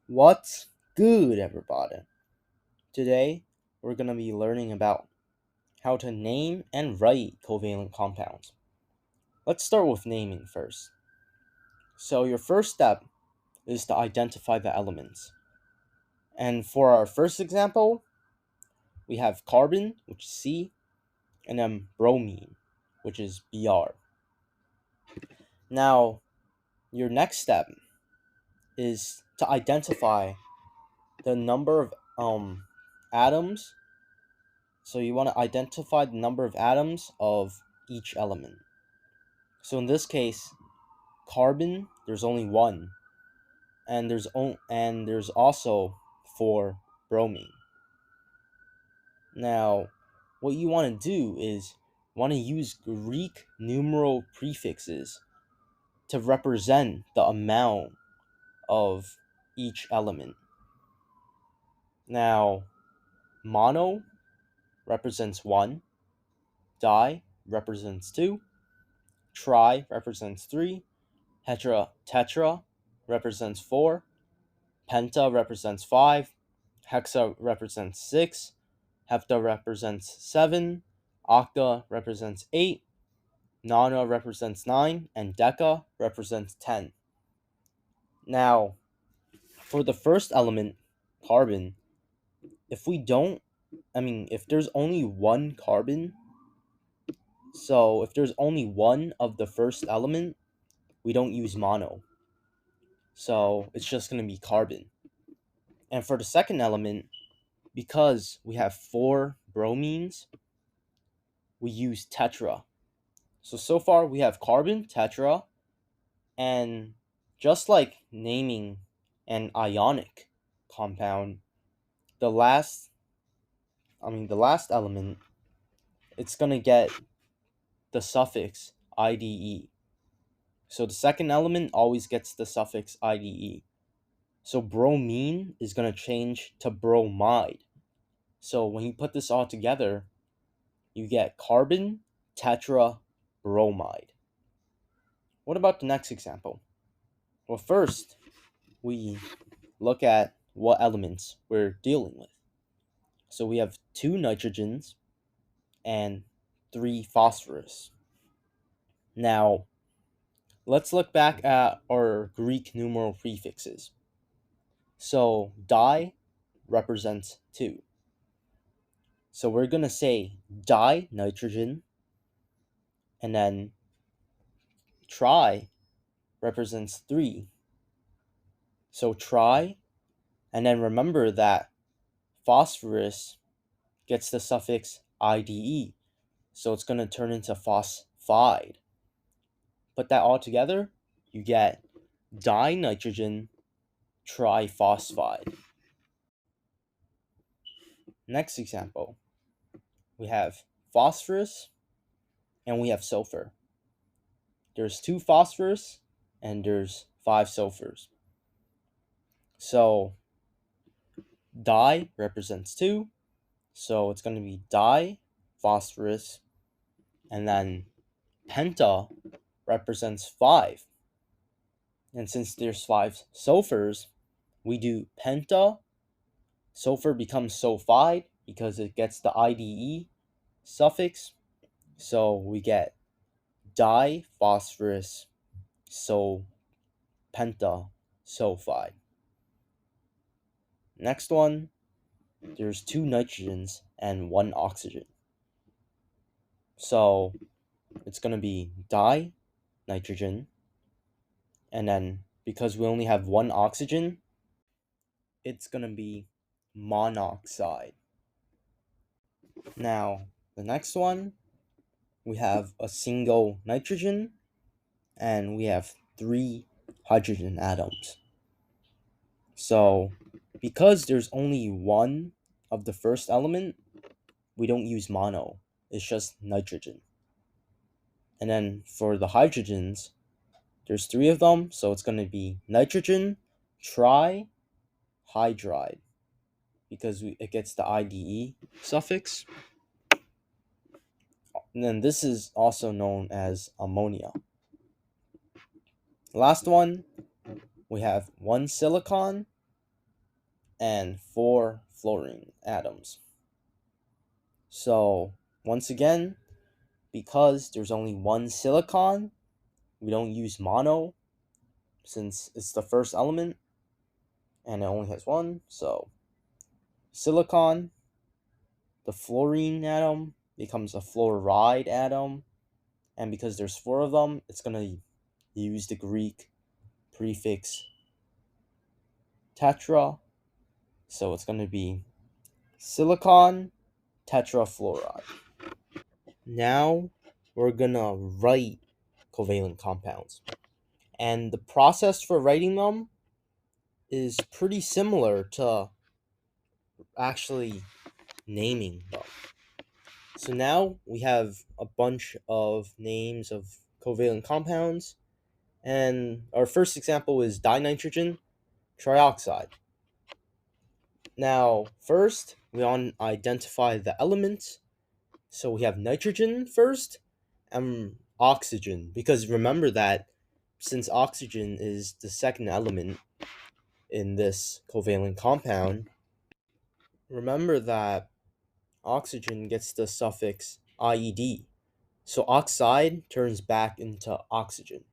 What's good, everybody? Today, we're going to be learning about how to name and write covalent compounds. Let's start with naming first. So, your first step is to identify the elements. And for our first example, we have carbon, which is C, and then bromine, which is Br. Now, your next step is to identify the number of atoms. So you want to identify the number of atoms of each element. So in this case, carbon, there's only one, and there's also 4 bromine. Now, what you want to do is want to use Greek numeral prefixes to represent the amount of each element. Now, mono represents 1, di represents 2, tri represents 3, tetra represents 4, penta represents 5, hexa represents 6, hepta represents 7, octa represents 8, nona represents 9, and deca represents 10. Now, for the first element, carbon, if there's only one carbon, so if there's only one of the first element, we don't use mono. So it's just going to be carbon. And for the second element, because we have 4 bromines, we use tetra. So far we have carbon, tetra, and just like naming an ionic compound, the last element, it's going to get the suffix IDE. So the second element always gets the suffix IDE. So bromine is going to change to bromide. So when you put this all together, you get carbon, tetra, bromide. What about the next example? Well, first, we look at what elements we're dealing with. So we have 2 nitrogens and 3 phosphorus. Now, let's look back at our Greek numeral prefixes. So di represents 2. So we're going to say dinitrogen, and then tri represents 3. So tri, and then remember that phosphorus gets the suffix IDE. So it's going to turn into phosphide. Put that all together, you get dinitrogen triphosphide. Next example, we have phosphorus and we have sulfur. There's 2 phosphorus and there's 5 sulfurs. So di represents 2, so it's going to be diphosphorus, and then penta represents 5. And since there's 5 sulfurs, we do penta. Sulfur becomes sulfide because it gets the IDE suffix. So we get diphosphorus penta sulfide. Next one, there's 2 nitrogens and 1 oxygen. So it's going to be dinitrogen, and then because we only have 1 oxygen, it's going to be monoxide. Now, the next one, we have a single nitrogen and we have 3 hydrogen atoms. So, because there's only one of the first element, we don't use mono. It's just nitrogen. And then for the hydrogens, there's 3 of them, so it's going to be nitrogen trihydride because it gets the IDE suffix. And then this is also known as ammonia. Last one, we have one silicon and four fluorine atoms. So, once again, because there's only one silicon, we don't use mono since it's the first element and it only has one. So, silicon, the fluorine atom becomes a fluoride atom, and because there's four of them, it's going to use the Greek prefix tetra. So, it's going to be silicon tetrafluoride. Now we're gonna write covalent compounds. And the process for writing them is pretty similar to actually naming them. So now we have a bunch of names of covalent compounds. And our first example is dinitrogen trioxide. Now, first, we want to identify the elements. So we have nitrogen first and oxygen, because remember that since oxygen is the second element in this covalent compound, remember that oxygen gets the suffix ied. So oxide turns back into oxygen.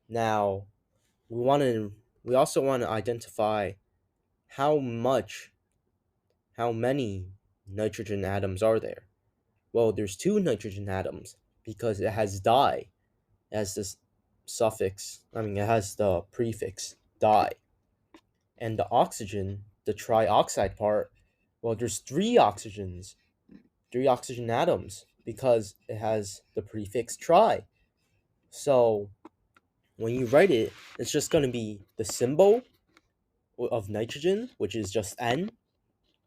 Now, we also want to identify how many nitrogen atoms are there. Well, there's two nitrogen atoms because it has di. It has this it has the prefix di. And the oxygen, the trioxide part, well, there's three oxygen atoms because it has the prefix tri. So when you write it, it's just going to be the symbol of nitrogen, which is just N,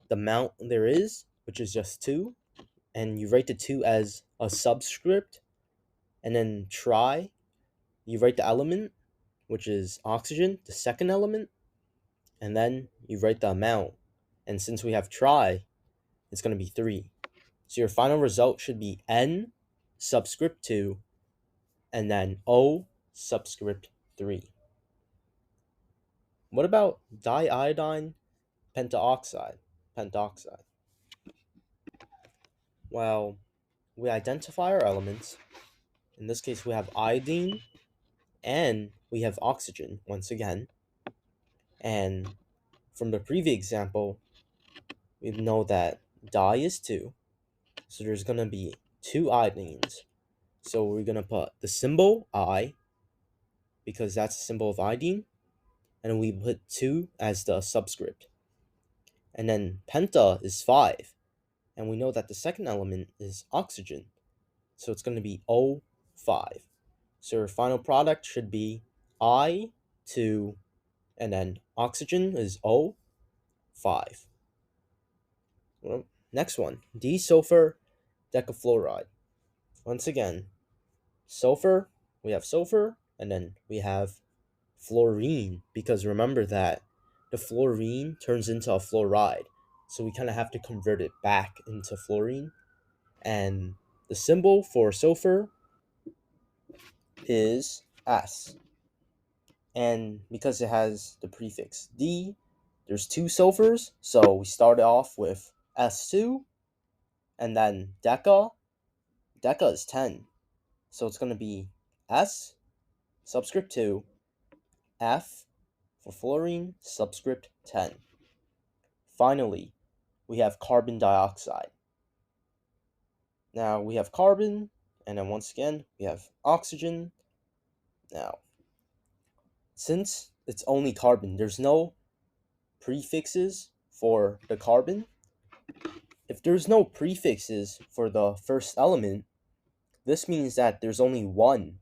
the amount there is, which is just 2, and you write the 2 as a subscript, and then tri, you write the element, which is oxygen, the second element, and then you write the amount. And since we have tri, it's going to be 3. So your final result should be N subscript 2 and then O subscript 3. What about diiodine pentoxide? Pentoxide. Well, we identify our elements. In this case, we have iodine and we have oxygen once again. And from the previous example, we know that di is 2. So there's going to be 2 iodines. So we're going to put the symbol I because that's a symbol of iodine. And we put 2 as the subscript. And then penta is 5. And we know that the second element is oxygen. So it's going to be O5. So our final product should be I2, and then oxygen is O5. Well, next one, disulfur decafluoride. Once again, sulfur, we have sulfur, and then we have fluorine, because remember that the fluorine turns into a fluoride. So we kind of have to convert it back into fluorine. And the symbol for sulfur is S. And because it has the prefix D, there's 2 sulfurs. So we start off with S2, and then deca. Deca is 10. So it's going to be S subscript 2, F for fluorine subscript 10. Finally, we have carbon dioxide. Now we have carbon, and then once again, we have oxygen. Now, since it's only carbon, there's no prefixes for the carbon. If there's no prefixes for the first element, this means that there's only one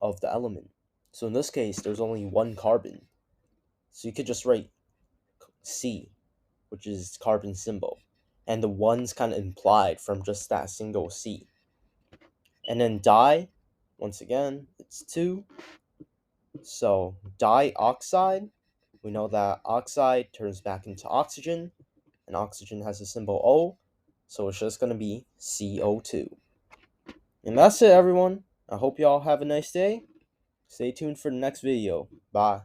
of the element. So in this case, there's only one carbon. So you could just write C, which is carbon symbol. And the one's kind of implied from just that single C. And then di, once again, it's 2. So dioxide, we know that oxide turns back into oxygen, and oxygen has the symbol O. So it's just going to be CO2. And that's it, everyone. I hope y'all have a nice day. Stay tuned for the next video. Bye.